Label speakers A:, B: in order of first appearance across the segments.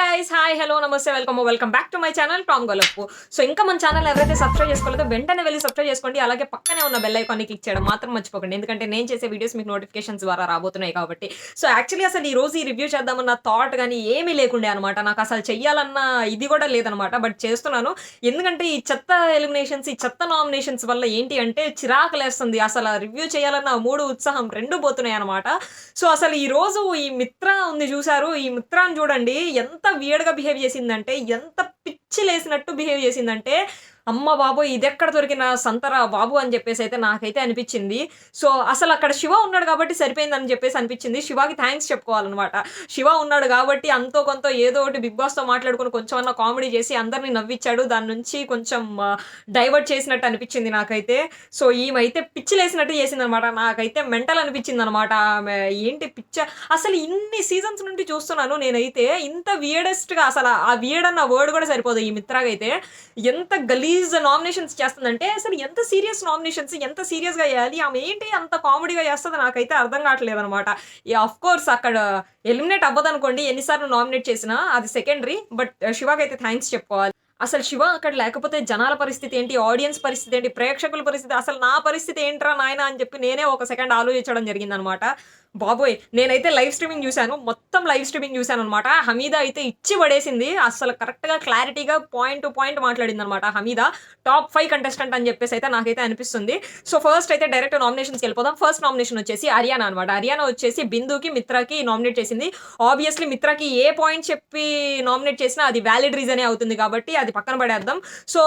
A: Guys hi hello నమస్తే welcome back to my channel టామ్ గొలప్పు. సో ఇంకా మన ఛానల్ ఎవరైతే సబ్స్క్రైబ్ చేసుకోలేదో వెంటనే వెళ్ళి సబ్స్క్రైబ్ చేసుకోండి. అలాగే పక్కనే ఉన్న బెల్ ఐకాన్ ని క్లిక్ చేయడం మాత్రం మర్చిపోకండి. ఎందుకంటే నేను చేసే వీడియోస్ మీకు నోటిఫికేషన్స్ ద్వారా రాబోతున్నాయి కాబట్టి. సో యాక్చువల్లీ అసలు ఈ రోజు ఈ రివ్యూ చేద్దామన్న థాట్ గానీ ఏమీ లేకుండే అనమాట. నాకు అసలు చెయ్యాలన్న ఇది కూడా లేదనమాట. బట్ చేస్తున్నాను. ఎందుకంటే ఈ చెత్త ఎలిమినేషన్స్, ఈ చెత్త నామినేషన్స్ వల్ల ఏంటి అంటే చిరాకులేస్తుంది. అసలు రివ్యూ చేయాలన్న మూడు ఉత్సాహం రెండు పోతున్నాయి అనమాట. సో అసలు ఈ రోజు ఈ మిత్ర ఉంది చూసారు. ఈ మిత్రాన్ని చూడండి ఎంత వియర్డ్‌గా బిహేవ్ చేసిందంటే, ఎంత పిచ్చిలేసినట్టు బిహేవ్ చేసిందంటే, అమ్మ బాబోయ్! ఇదెక్కడ దొరికిన సంతరా బాబు అని చెప్పేసైతే నాకైతే అనిపిచ్చింది. సో, అసలక్కడ శివ ఉన్నాడు కాబట్టి సరిపోయిందని చెప్పేసి అనిపిచ్చింది. శివకి థాంక్స్ చెప్పుకోవాలనమాట. శివ ఉన్నాడు కాబట్టి అంతో కొంతో ఏదో ఒకటి 'బిగ్ బాస్'తో మాట్లాడుకొని కొంచెమన్నా కామెడీ చేసి అందరిని నవ్విచ్చాడు. దాని నుంచి కొంచెం డైవర్ట్ చేసినట్టు అనిపిచ్చింది నాకైతే. సో, ఈమైతే పిచ్చిలేసినట్టు చేసిందనమాట. నాకైతే మెంటల్ అనిపిచ్చిందనమాట. ఆమె ఏంటి అసలు ఇన్ని సీజన్స్ నుండి చూస్తున్నాను నేనైతే. ఇంత వియర్డెస్ట్‌గా అసల ఆ వియర్డ్ అన్న వర్డ్ కూడా సరిపోదు ఈ మిత్రాకైతే. ఎంత గలీజ్ నామినేషన్స్ చేస్తుందంటే, అసలు ఎంత సీరియస్ నామినేషన్స్, ఎంత సీరియస్‌గా చేయాలి. ఆమె ఏంటి అంత కామెడీగా చేస్తదో నాకైతే అర్థం కావట్లేదనమాట. ఆఫ్‌కోర్స్ అక్కడ ఎలిమినేట్ అవ్వదనుకోండి ఎన్ని సార్లు నామినేట్ చేసినా అది సెకండరీ. బట్ శివకైతే థాంక్స్ చెప్పుకోవాలి. అసలు శివ అక్కడ లేకపోతే జనాల పరిస్థితి ఏంటి? ఆడియన్స్ పరిస్థితి ఏంటి? ప్రేక్షకుల పరిస్థితి అసలు నా పరిస్థితి ఏంట్రా నాయనా అని చెప్పి నేనే ఒక సెకండ్ ఆలోచించడం జరిగిందనమాట. బాబోయ్! నేనైతే లైవ్ స్ట్రీమింగ్ చూసాను. మొత్తం లైవ్ స్ట్రీమింగ్ చూసాననమాట. హమీద అయితే ఇచ్చి పడేసింది. అసలు కరెక్ట్‌గా క్లారిటీగా పాయింట్ టు పాయింట్ మాట్లాడిందనమాట హమీద. టాప్ 5 కంటెస్టెంట్ అని చెప్పేసైతే నాకైతే అనిపిస్తుంది. సో, ఫస్ట్ అయితే డైరెక్ట్ నామినేషన్స్‌కెళ్ళిపోదాం. ఫస్ట్ నామినేషన్ వచ్చేసి అరియానా అనమాట. అరియానా వచ్చేసి బిందుకి, మిత్రాకి నామినేట్ చేసింది. ఆబ్వియస్‌లీ మిత్రాకి ఏ పాయింట్ చెప్పి నామినేట్ చేసినా అది వాలిడ్ రీజనే అవుతుంది కాబట్టి అది పక్కన పడేద్దాం. సో,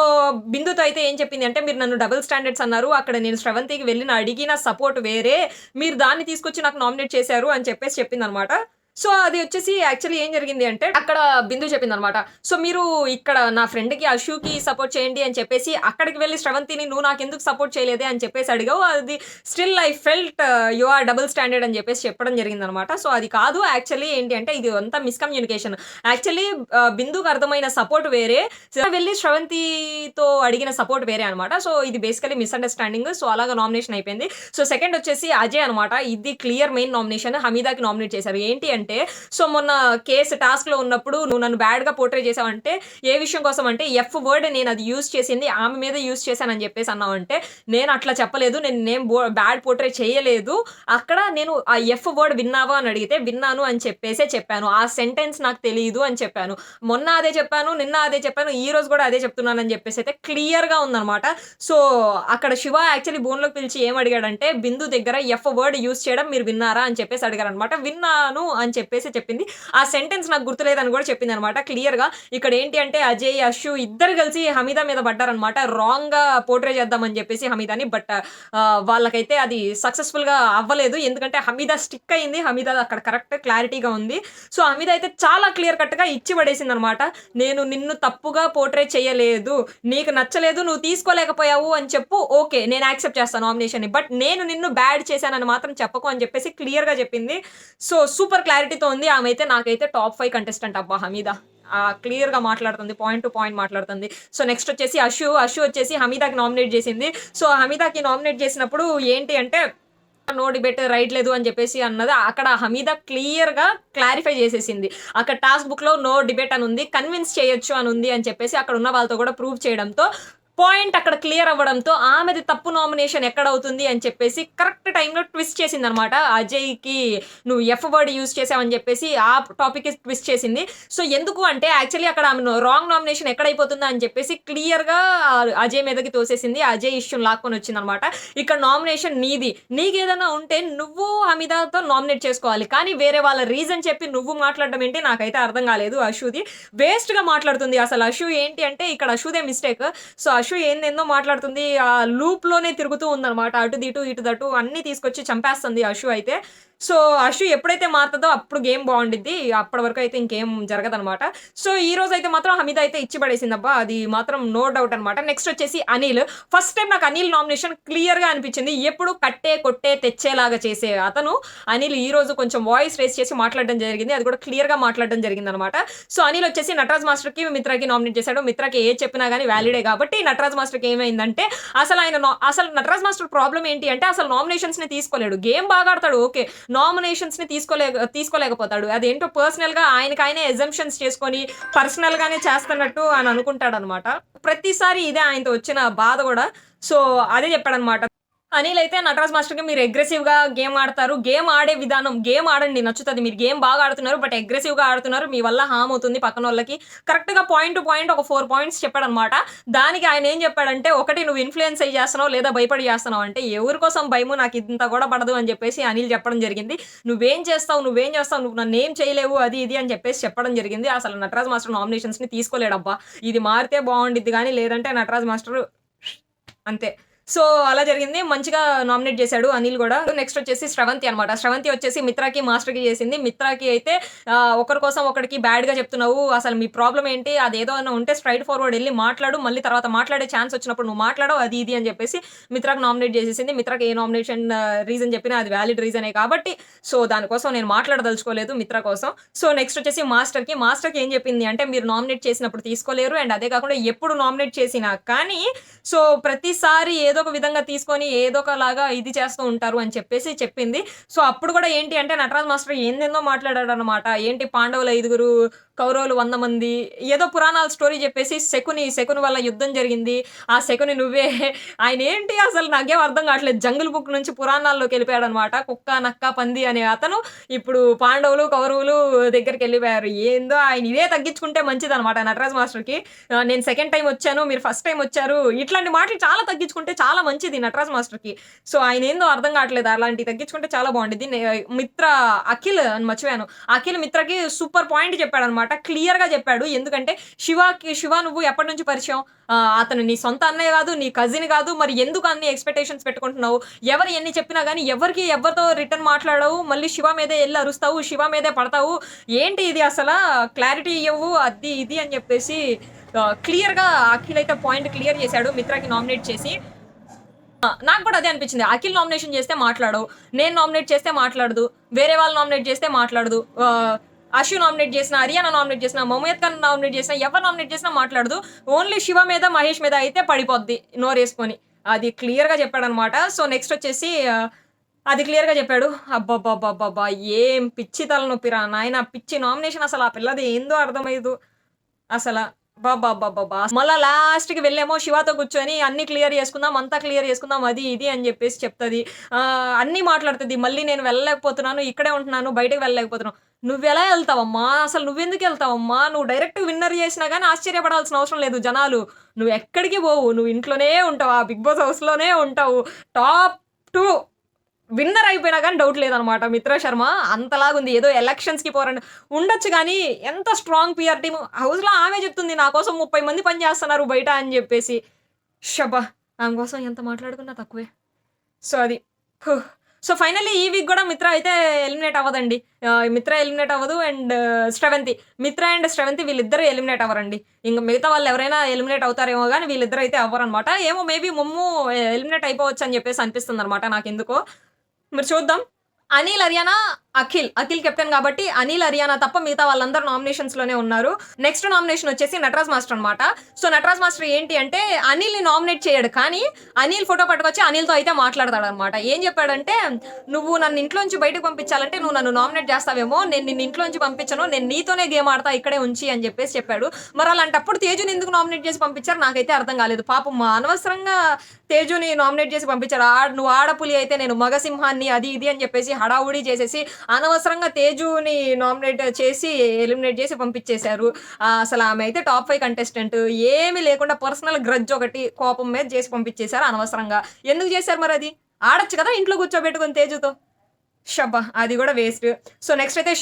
A: బిందుతో అయితే ఏం చెప్పింది అంటే, మీరు నన్ను డబుల్ స్టాండర్డ్స్ అన్నారు. అక్కడ నేను శ్రవంతికి వెళ్ళి అడిగిన సపోర్ట్ వేరే. మీరు దాన్ని తీసుకొచ్చి నాకు నామినేట్ చేశారు అని చెప్పేసి చెప్పిందనమాట. సో, అది వచ్చేసి యాక్చువల్లీ ఏం జరిగింది అంటే, అక్కడ బిందు చెప్పిందనమాట. సో, మీరు ఇక్కడ నా ఫ్రెండ్‌కి అశుకి సపోర్ట్ చేయండి అని చెప్పేసి, అక్కడికి వెళ్లి శ్రవంతిని నువ్వు నాకెందుకు సపోర్ట్ చేయలేదే అని చెప్పేసి అడిగావు. అది still I felt you are double standard అని చెప్పేసి చెప్పడం జరిగిందనమాట. సో, అది కాదు యాక్చువల్లీ ఏంటి అంటే, ఇది అంతా మిస్‌కమ్యూనికేషన్. యాక్చువల్లీ బిందుకు అర్థమైన సపోర్ట్ వేరే. వెళ్లి శ్రవంతితో అడిగిన సపోర్ట్ వేరే అనమాట. సో, ఇది బేసికల్లీ మిస్‌అండర్‌స్టాండింగ్. సో, అలాగా నామినేషన్ అయిపోయింది. సో, సెకండ్ వచ్చేసి అజయ్ అనమాట. ఇది క్లియర్ మెయిన్ నామినేషన్. హమీదాకి నామినేట్ చేశారు. ఏంటి అంటే, సో మొన్న కేస్ టాస్క్‌లో ఉన్నప్పుడు నువ్వు నన్ను బ్యాడ్‌గా పోర్ట్రే చేసావంటే, ఏ విషయం కోసం అంటే ఎఫ్ వర్డ్ నేను అది యూజ్ చేసింది ఆమె మీద యూజ్ చేశానని చెప్పేసి అన్నావంటే, నేను అట్లా చెప్పలేదు. నేను బ్యాడ్ పోర్ట్రే చేయలేదు. అక్కడ నేను ఆ ఎఫ్ వర్డ్ విన్నావా అని అడిగితే, విన్నాను అని చెప్పేసే చెప్పాను. ఆ సెంటెన్స్ నాకు తెలీదు అని చెప్పాను. మొన్న అదే చెప్పాను, నిన్న అదే చెప్పాను, ఈ రోజు కూడా అదే చెప్తున్నానని చెప్పేసి అయితే క్లియర్‌గా ఉందనమాట. సో, అక్కడ శివ యాక్చువల్లీ బోన్‌లోకి పిలిచి ఏం అడిగాడంటే, బిందు దగ్గర ఎఫ్ వర్డ్ యూజ్ చేయడం మీరు విన్నారా అని చెప్పేసి అడిగారనమాట. విన్నాను అని చెప్పేసి చెప్పింది. ఆ సెంటెన్స్ నాకు గుర్తులేదని కూడా చెప్పిందనమాట క్లియర్‌గా. ఇక్కడ ఏంటి అంటే అజయ్, అశు ఇద్దరు కలిసి హమీద మీద పడ్డారనమాట. రాంగ్‌గా పోర్ట్రే చేద్దామని చెప్పేసి హమీదాని. బట్ వాళ్ళకైతే అది సక్సెస్‌ఫుల్‌గా అవ్వలేదు. ఎందుకంటే హమీద స్టిక్ అయింది. హమీద అక్కడ కరెక్ట్ క్లారిటీగా ఉంది. సో, హమీద అయితే చాలా క్లియర్ కట్‌గా ఇచ్చి పడేసిందనమాట. నేను నిన్ను తప్పుగా పోర్ట్రే చేయలేదు. నీకు నచ్చలేదు, నువ్వు తీసుకోలేకపోయావు అని చెప్పు. ఓకే. నేను యాక్సెప్ట్ చేస్తాను నామినేషన్‌ని. బట్ నేను నిన్ను బ్యాడ్ చేశానని మాత్రం చెప్పకు అని చెప్పేసి క్లియర్‌గా చెప్పింది. సో, సూపర్ క్లారిటీతో ఉంది. ఆమె అయితే నాకైతే టాప్ 5 కంటెస్టెంట్ అబ్బా హమీద. క్లియర్‌గా మాట్లాడుతుంది. పాయింట్ టు పాయింట్ మాట్లాడుతుంది. సో, నెక్స్ట్ వచ్చేసి అశు. అశు వచ్చేసి హమీదాకి నామినేట్ చేసింది. సో, హమీదాకి నామినేట్ చేసినప్పుడు ఏంటి అంటే, నో డిబేట్ రైట్ లేదు అని చెప్పేసి అన్నది. అక్కడ హమీద క్లియర్‌గా క్లారిఫై చేసేసింది. అక్కడ టాస్క్ బుక్‌లో నో డిబేట్ అని ఉంది. కన్విన్స్ చేయొచ్చు అని ఉంది అని చెప్పేసి అక్కడ ఉన్న వాళ్ళతో కూడా ప్రూవ్ చేయడంతో పాయింట్ అక్కడ క్లియర్ అవ్వడంతో ఆమెది తప్పు నామినేషన్ ఎక్కడవుతుంది అని చెప్పేసి కరెక్ట్ టైమ్‌లో ట్విస్ట్ చేసిందనమాట. అజయ్‌కి నువ్వు ఎఫ్ వర్డ్ యూజ్ చేసావని చెప్పేసి ఆ టాపిక్‌కి ట్విస్ట్ చేసింది. సో, ఎందుకు అంటే యాక్చువల్లీ అక్కడ ఆమె రాంగ్ నామినేషన్ ఎక్కడైపోతుందా అని చెప్పేసి క్లియర్‌గా అజయ్ మీదకి తోసేసింది. అజయ్ ఇష్యూని లాక్కొని వచ్చిందనమాట. ఇక్కడ నామినేషన్ నీది. నీకేదైనా ఉంటే నువ్వు హమీదాతో నామినేట్ చేసుకోవాలి. కానీ వేరే వాళ్ళ రీజన్ చెప్పి నువ్వు మాట్లాడడం ఏంటి నాకైతే అర్థం కాలేదు. అశుది వేస్ట్‌గా మాట్లాడుతుంది. అసలు అశు ఏంటి అంటే ఇక్కడ అశుదే మిస్టేక్. సో, అశు ఏందేందో మాట్లాడుతుంది. ఆ లూప్‌లోనే తిరుగుతూ ఉందనమాట. అటు దిటు, ఇటు దటు అన్నీ తీసుకొచ్చి చంపేస్తుంది అశు అయితే. సో, అశు ఎప్పుడైతే మారుతదో అప్పుడు గేమ్ బావుండిద్ది. అప్పటి వరకు అయితే ఇంకేం జరగదనమాట. సో, ఈ రోజైతే మాత్రం హమీద అయితే ఇచ్చి పడేసిందబ్బా. అది మాత్రం నో డౌట్ అనమాట. నెక్స్ట్ వచ్చేసి అనిల్. ఫస్ట్ టైమ్ నాకు అనిల్ నామినేషన్ క్లియర్‌గా అనిపించింది. ఎప్పుడు కట్టే, కొట్టే, తెచ్చేలాగా చేసే అతను అనిల్ ఈ రోజు కొంచెం వాయిస్ రేస్ చేసి మాట్లాడడం జరిగింది. అది కూడా క్లియర్‌గా మాట్లాడడం జరిగిందనమాట. సో, అనిల్ వచ్చేసి నటరాజ్ మాస్టర్‌కి, మిత్రాకి నామినేట్ చేశాడు. మిత్రాకి ఏది చెప్పినా గాని వాలిడే కాబట్టి నటరాజ్ నటరాజ్ మాస్టర్‌కి ఏమైందంటే అసలు నటరాజ్ మాస్టర్ ప్రాబ్లమ్ ఏంటి అంటే అసలు నామినేషన్స్‌ని తీసుకోలేడు. గేమ్ బాగా ఆడతాడు ఓకే. నామినేషన్స్‌ని తీసుకోలేకపోతాడు. అదేంటో పర్సనల్‌గా ఆయనకాయనే అజంప్షన్స్ చేసుకొని పర్సనల్‌గానే చేస్తున్నట్టు అని అనుకుంటాడనమాట. ప్రతిసారి ఇదే ఆయనతో వచ్చిన బాధ గూడా. సో, అదే చెప్పాడనమాట. అనిల్ అయితే నటరాజ్ మాస్టర్‌కి మీరు అగ్రెసివ్‌గా గేమ్ ఆడతారు. గేమ్ ఆడే విధానం గేమ్ ఆడండి నచ్చుతది. మీరు గేమ్ బాగా ఆడుతున్నారు. బట్ అగ్రెసివ్‌గా ఆడుతున్నారు. మీ వల్ల హార్మ్ అవుతుంది పక్కనోళ్ళకి. కరెక్ట్‌గా పాయింట్ టు పాయింట్ ఒక 4 పాయింట్స్ చెప్పాడనమాట. దానికి ఆయన ఏం చెప్పాడంటే, ఒకటి నువ్వు ఇన్‌ఫ్లూయెన్స్ అయ్యి చేస్తున్నావు లేదా భయపడి చేస్తున్నావు అంటే, ఎవరి కోసం భయము నాకింత కూడా పడదు అని చెప్పేసి అనిల్ చెప్పడం జరిగింది. నువ్వేం చేస్తావు? నువ్వేం చేస్తావు? నువ్వు నన్నేం చేయలేవు అది ఇది అని చెప్పేసి చెప్పడం జరిగింది. అసలు నటరాజ్ మాస్టర్ నామినేషన్స్‌ని తీసుకోలేడబ్బా! ఇది మారితే బావుండిద్ది గానీ లేదంటే నటరాజ్ మాస్టర్ అంతే. సో, అలా జరిగింది. మంచిగా నామినేట్ చేశాడు అనిల్ గూడా. నెక్స్ట్ వచ్చేసి శ్రవంతి అనమాట. శ్రవంతి వచ్చేసి మిత్రాకి, మాస్టర్‌కి చేసింది. మిత్రాకి అయితే ఒకరి కోసం ఒకడికి బ్యాడ్‌గా చెప్తున్నావు. అసలు మీ ప్రాబ్లమ్ ఏంటి? అదేదో అన్నా ఉంటే స్ట్రెయిట్ ఫార్వర్డ్ ఎళ్లి మాట్లాడు. మళ్ళీ తర్వాత మాట్లాడే ఛాన్స్ వచ్చినప్పుడు నువ్వు మాట్లాడవు అది ఇది అని చెప్పేసి మిత్రాకి నామినేట్ చేసేసింది. మిత్రాకి ఏ నామినేషన్ రీజన్ చెప్పినా అది వాలిడ్ రీజనే కాబట్టి సో, దానికోసం నేను మాట్లాడదలుచుకోలేదు మిత్ర కోసం. సో, నెక్స్ట్ వచ్చేసి మాస్టర్‌కి ఏం చెప్పింది అంటే మీరు నామినేట్ చేసినప్పుడు తీసుకోలేరు. అండ్ అదే కాకుండా ఎప్పుడు నామినేట్ చేసినా కానీ సో, ప్రతిసారి ఏదో ఒక విధంగా తీసుకొని ఏదో ఒకలాగా ఇది చేస్తూ ఉంటారు అని చెప్పేసి చెప్పింది. సో, అప్పుడు కూడా ఏంటి అంటే నటరాజ్ మాస్టర్ ఏందేందో మాట్లాడాడనమాట. ఏంటి పాండవులు 5, కౌరవులు 100 మంది ఏదో పురాణాల స్టోరీ చెప్పేసి శకుని వల్ల యుద్ధం జరిగింది. ఆ శకుని నువ్వే ఆయనేంటి అసలు నాకేం అర్థం కావట్లేదు. 'జంగిల్ బుక్' నుంచి పురాణాల్లోకి వెళ్ళిపోయాడనమాట. కుక్క, నక్క, పంది అనే అతను ఇప్పుడు పాండవులు, కౌరవులు దగ్గరికెళ్ళిపోయారు. ఏందో ఆయన ఇదే తగ్గించుకుంటే మంచిదనమాట నటరాజ్ మాస్టర్‌కి. నేను సెకండ్ టైమ్ వచ్చాను. మీరు ఫస్ట్ టైమ్ వచ్చారు. ఇట్లాంటి మాటలు చాలా తగ్గించుకుంటే చాలా మంచిది నటరాజ్ మాస్టర్‌కి. సో, ఆయనేందో అర్థం కావట్లేదు. అలాంటివి తగ్గించుకుంటే చాలా బావుండిద్ది. మిత్ర అఖిల్ అని మర్చిపోయాను. అఖిల్ మిత్రకి సూపర్ పాయింట్ చెప్పాడనమాట. క్లియర్‌గా చెప్పాడు. ఎందుకంటే శివ నువ్వు ఎప్పటి నుంచి పరిచయం? అతను నీ సొంత అన్నయ్య కాదు, నీ కజిన్ కాదు. మరి ఎందుకు అన్ని ఎక్స్‌పెక్టేషన్స్ పెట్టుకుంటున్నావు? ఎవరు ఎన్ని చెప్పినా గాని ఎవరితో రిటర్న్ మాట్లాడవు. మళ్ళీ శివ మీదే ఎళ్లి అరుస్తావు. శివ మీదే పడతావు. ఏంటి ఇది అసలా? క్లారిటీ ఇయ్యవు. అది ఇది అని చెప్పేసి క్లియర్‌గా అఖిల్ అయితే పాయింట్ క్లియర్ చేశాడు మిత్రకి నామినేట్ చేసి. నాకు కూడా అదే అనిపించింది. అఖిల్ నామినేషన్ చేస్తే మాట్లాడవు. నేను నామినేట్ చేస్తే మాట్లాడదు. వేరే వాళ్ళు నామినేట్ చేస్తే మాట్లాడదు. అషు నామినేట్ చేసినా, అరియానా నామినేట్ చేసినా, మమూయత్ ఖాన్ నామినేట్ చేసినా, ఎవరు నామినేట్ చేసినా మాట్లాడదు. ఓన్లీ శివ మీద, మహేష్ మీద అయితే పడిపోద్ది నోరేసుకొని. అది క్లియర్‌గా చెప్పాడనమాట. సో, నెక్స్ట్ వచ్చేసి అది క్లియర్‌గా చెప్పాడు. అబ్బబ్బబ్బబ్బబ్బా! ఏం పిచ్చి తలనొప్పిరా నాయనా! పిచ్చి నామినేషన్ అసల ఆ పిల్లది ఏందో అర్థమయ్యదు. అసల అబ్బబ్బబ్బబ్బబ్బా! మళ్ళా లాస్ట్‌కి వెళ్ళేమో శివతో కూర్చొని అన్నీ క్లియర్ చేసుకుందాం, అంతా క్లియర్ చేసుకుందాం అది ఇది అని చెప్పేసి చెప్తది. అన్నీ మాట్లాడుతది. మళ్ళీ నేను వెళ్ళలేకపోతున్నాను, ఇక్కడే ఉంటున్నాను, బయటకి వెళ్ళలేకపోతున్నాను. నువ్వెలా ఎళ్తావమ్మా? అసలు నువ్వెందుకెళ్తావమ్మా? నువ్వు డైరెక్ట్ విన్నర్ చేసినా గాని ఆశ్చర్యపడాల్సిన అవసరం లేదు జనాలు. నువ్వెక్కడికి పోవు. నువ్వు ఇంట్లోనే ఉంటావు. ఆ బిగ్ బాస్ హౌస్‌లోనే ఉంటావు. టాప్ 2 విన్నర్ అయిపోయినా గాని డౌట్ లేదనమాట 'మిత్రా శర్మ' అంతలాగుంది. ఏదో ఎలక్షన్స్‌కి పోరని ఉండొచ్చు గానీ, ఎంత స్ట్రాంగ్ పీఆర్ టీమ్ హౌస్‌లో ఆమె చెప్తుంది. నా కోసం 30 మంది పని చేస్తున్నారు బయట అని జెప్పేసి. షబ్బా! ఆమె కోసం ఎంత మాట్లాడుకున్నా తక్కువే. సో, అది. హుహ్! సో, ఫైనల్లీ ఈ వీక్ గూడా మిత్ర అయితే ఎలిమినేట్ అవ్వదండి. మిత్ర ఎలిమినేట్ అవ్వదు అండ్ స్రవంతి. మిత్ర అండ్ స్రవంతి వీళ్ళిద్దరూ ఎలిమినేట్ అవ్వరండి. ఇంక మిగతా వాళ్ళెవరైనా ఎలిమినేట్ అవుతారేమో గానీ వీళ్ళిద్దరైతే అవ్వరనమాట. ఏమో మేబీ ముమ్ము ఎలిమినేట్ అయిపోవచ్చని జెప్పేసి అనిపిస్తుందనమాట నాకెందుకో. మరి చూద్దాం. అనిల్, అరియానా, అఖిల్. అఖిల్ కెప్టెన్ కాబట్టి అనిల్, అరియానా తప్ప మిగతా వాళ్ళందరూ నామినేషన్స్‌లోనే ఉన్నారు. నెక్స్ట్ నామినేషన్ వచ్చేసి నటరాజ్ మాస్టర్ అనమాట. సో, నటరాజ్ మాస్టర్ ఏంటి అంటే అనిల్‌ని నామినేట్ చేయడు. కానీ అనిల్ ఫోటో పట్టుకొచ్చి అనిల్‌తో అయితే మాట్లాడతాడనమాట. ఏం చెప్పాడంటే, "నువ్వు నన్ను ఇంట్లోంచి బయటకి పంపించాలంటే నువ్వు నన్ను నామినేట్ చేస్తావేమో. నేను నిన్ను ఇంట్లోంచి పంపించను. నేను నీతోనే గేమ్ ఆడతా ఇక్కడే ఉంచి" అని చెప్పేసి చెప్పాడు. మరి అలాంటప్పుడు తేజుని ఎందుకు నామినేట్ చేసి పంపించారో నాకైతే అర్థం కాలేదు. పాపం అనవసరంగా తేజుని నామినేట్ చేసి పంపించారు. "నువ్వు ఆడపులి అయితే నేను మగ సింహాన్ని" అది ఇది అని చెప్పేసి హడావుడి చేసేసి అనవసరంగా తేజుని నామినేట్ చేసి ఎలిమినేట్ చేసి పంపించేశారు. అసలు ఆమె అయితే టాప్ 5 కంటెస్టెంట్. ఏమీ లేకుండా పర్సనల్ గ్రడ్జ్ ఒకటి కోపం మీద చేసి పంపించేశారు అనవసరంగా. ఎందుకు చేశారు మరది? ఆడొచ్చు కదా ఇంట్లో కూర్చోబెట్టుకొని తేజుతో. షబ్బా! అది గూడా వేస్ట్. సో, నెక్స్ట్ అయితే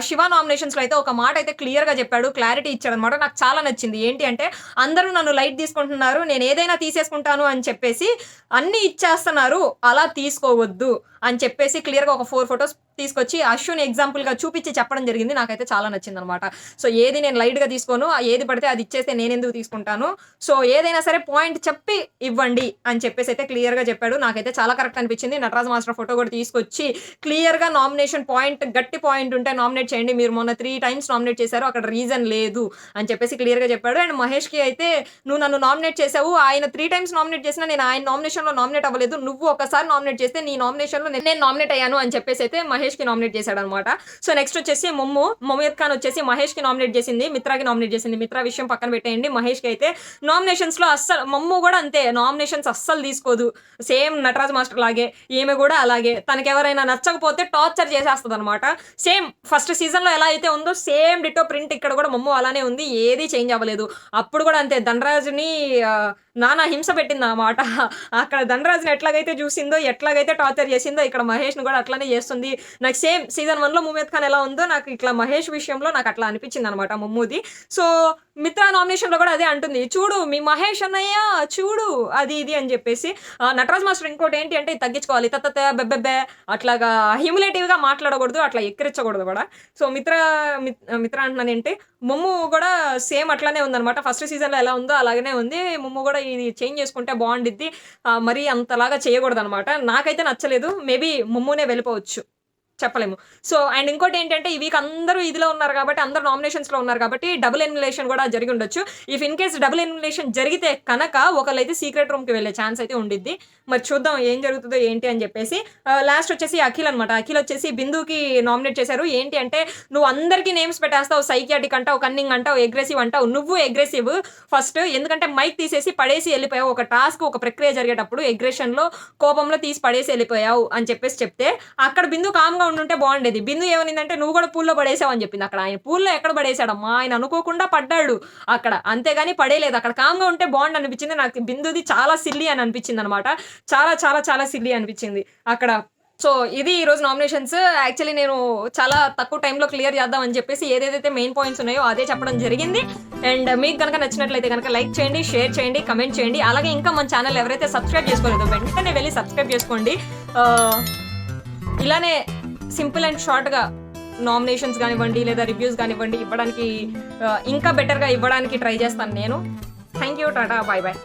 A: శివ నామినేషన్స్‌లో అయితే ఒక మాట అయితే క్లియర్‌గా చెప్పాడు. క్లారిటీ ఇచ్చాడనమాట. నాకు చాలా నచ్చింది. ఏంటి అంటే, అందరూ నన్ను లైట్ తీసుకుంటున్నారు. నేనేదైనా తీసేసుకుంటాను అని చెప్పేసి అన్నీ ఇచ్చేస్తున్నారు. అలా తీసుకోవద్దు అని చెప్పేసి క్లియర్‌గా ఒక 4 ఫోటోస్ తీసుకొచ్చి అశ్విని ఎగ్జాంపుల్‌గా చూపించి చెప్పడం జరిగింది. నాకైతే చాలా నచ్చిందనమాట. సో, ఏది నేను లైట్‌గా తీసుకోను. ఏది పడితే అది ఇచ్చేస్తే నేనెందుకు తీసుకుంటాను. సో, ఏదైనా సరే పాయింట్ చెప్పి ఇవ్వండి అని చెప్పేసైతే క్లియర్‌గా చెప్పాడు. నాకైతే చాలా కరెక్ట్ అనిపించింది. నటరాజ్ మాస్టర్ ఫోటో కూడా తీసుకొచ్చి క్లియర్‌గా నామినేషన్ పాయింట్ గట్టి పాయింట్ ఉంటే నామినేట్ చేయండి. మీరు మొన్న 3 టైమ్స్ నామినేట్ చేశారు. అక్కడ రీజన్ లేదు అని చెప్పేసి క్లియర్‌గా చెప్పాడు. అండ్ మహేష్‌కి అయితే నువ్వు నన్ను నామినేట్ చేసావు. ఆయన 3 టైమ్స్ నామినేట్ చేసినా నేను ఆయన నామినేషన్‌లో నామినేట్ అవ్వలేదు. నువ్వు ఒకసారి నామినేట్ చేస్తే నీ నామినేషన్‌లో నేను నామినేట్ అయ్యాను అని చెప్పేసి అయితే మహేష్‌కి నామినేట్ చేశాడనమాట. సో, నెక్స్ట్ వచ్చేసి మొమీద్ ఖాన్ వచ్చేసి మహేష్‌కి నామినేట్ చేసింది. మిత్రాకి నామినేట్ చేసింది. మిత్రా విషయం పక్కన పెట్టేయండి. మహేష్‌కి అయితే నామినేషన్స్‌లో అస్సలు మమ్ము కూడా అంతే. నామినేషన్స్ అస్సలు తీసుకోదు. సేమ్ నటరాజ్ మాస్టర్ లాగే. ఈమె కూడా అలాగే. తనకెవరైనా నచ్చకపోతే టార్చర్ చేసేస్తదనమాట. సేమ్ ఫస్ట్ సీజన్‌లో ఎలా అయితే ఉందో సేమ్ డిట్టో ప్రింట్ ఇక్కడ కూడా మమ్ము అలానే ఉంది. ఏది చేంజ్ అవ్వలేదు. అప్పుడు కూడా అంతే ధనరాజ్‌ని నానా హింస పెట్టిందనమాట. అక్కడ ధనరాజ్‌ని ఎట్లాగైతే చూసిందో, ఎట్లాగైతే టార్చర్ చేసిందో ఇక్కడ మహేష్‌ని కూడా అట్లనే చేస్తుంది. నాకు సేమ్ సీజన్ 1లో ముమేద్ ఖాన్ ఎలా ఉందో నాకు ఇట్లా మహేష్ విషయంలో నాకు అట్లా అనిపించిందనమాట మమ్ముది. సో, మిత్రా నామినేషన్‌లో కూడా అదే అంటుంది. చూడు మీ మహేష్ అన్నయ్య చూడు అది ఇది అని చెప్పేసి. నటరాజ్ మాస్టర్ ఇంకోటి ఏంటి అంటే ఇది తగ్గించుకోవాలి. బెబ్బెబ్బే అట్లాగా హ్యూమిలేటివ్‌గా మాట్లాడకూడదు. అట్లా ఎక్కిరించకూడదు కూడా. సో, మిత్ర అంటున్నానేంటి మొమ్ము కూడా సేమ్ అట్లానే ఉందనమాట. ఫస్ట్ సీజన్‌లో ఎలా ఉందో అలాగనే ఉంది. మొమ్ము కూడా ఇది చేంజ్ చేసుకుంటే బావుండిద్ది. మరీ అంతలాగా చేయకూడదనమాట. నాకైతే నచ్చలేదు. మేబీ మొమ్మునే వెళ్ళిపోవచ్చు. చెప్పలేము. సో, అండ్ ఇంకోటేంటంటే ఈ వీక్ అందరూ ఇదిలో ఉన్నారు కాబట్టి, అందరూ నామినేషన్స్‌లో ఉన్నారు కాబట్టి, డబుల్ ఎలిమినేషన్ గూడా జరిగుండొచ్చు. If in case double elimination జరిగితే కనక ఒకళ్ళైతే సీక్రెట్ రూమ్‌కి వెళ్ళే ఛాన్స్ అయితే ఉండిద్ది. మరి చూద్దాం ఏం జరుగుతదో ఏంటి అని జెప్పేసి. లాస్ట్ వచ్చేసి అఖిల్ అనమాట. అఖిల్ వచ్చేసి బిందుకి నామినేట్ చేశారు. ఏంటి అంటే, "నువ్వు అందరికి నేమ్స్ పెట్టేస్తావు. సైకియాటిక్ అంటావు, కన్నింగ్ అంటావు, అగ్రెసివ్ అంటావు. నువ్వు అగ్రెసివ్ ఫస్ట్. ఎందుకంటే మైక్ తీసేసి పడేసి ఎళ్ళిపోయావు. ఒక టాస్క్, ఒక ప్రక్రియ జరిగేటప్పుడు అగ్రెషన్‌లో, కోపంలో తీసి పడేసి ఎళ్ళిపోయావు" అని చెప్పేసి చెప్తే, అక్కడ బిందు కామ్‌గా ఉండుంటే బావుండేది. బిందు ఏమనిందంటే, "నువ్వు గూడా పూల్‌లో పడేసావు" అని చెప్పింది. అక్కడ ఆయన పూల్‌లో ఎక్కడ పడేసాడమ్మా? ఆయన అనుకోకుండా పడ్డాడు అక్కడ. అంతేగాని పడేయలేదు. అక్కడ కామ్‌గా ఉంటే బావుండనిపించింది. నాకు బిందుది చాలా సిల్లీ అని అనిపించిందనమాట. చాలా చాలా చాలా సిల్లీ అనిపించింది అక్కడ. సో, ఇది ఈరోజు నామినేషన్స్. యాక్చువల్లీ నేను చాలా తక్కువ టైమ్‌లో క్లియర్ చేద్దాం అని చెప్పేసి ఏదేదైతే మెయిన్ పాయింట్స్ ఉన్నాయో అదే చెప్పడం జరిగింది. అండ్ మీకు గనక నచ్చినట్లయితే గనక లైక్ చేయండి, షేర్ చేయండి, కమెంట్ చేయండి. అలాగే ఇంకా మన ఛానల్ ఎవరైతే సబ్స్క్రైబ్ చేసుకోలేదో వెంటనే వెళ్లి సబ్స్క్రైబ్ చేసుకోండి. ఇలానే సింపుల్ అండ్ షార్ట్‌గా నామినేషన్స్ గానివ్వండి, లేదా రివ్యూస్ గానివ్వండి ఇవ్వడానికి ఇంకా బెటర్‌గా ఇవ్వడానికి ట్రై చేస్తాను నేను. Thank you. Tata. By by.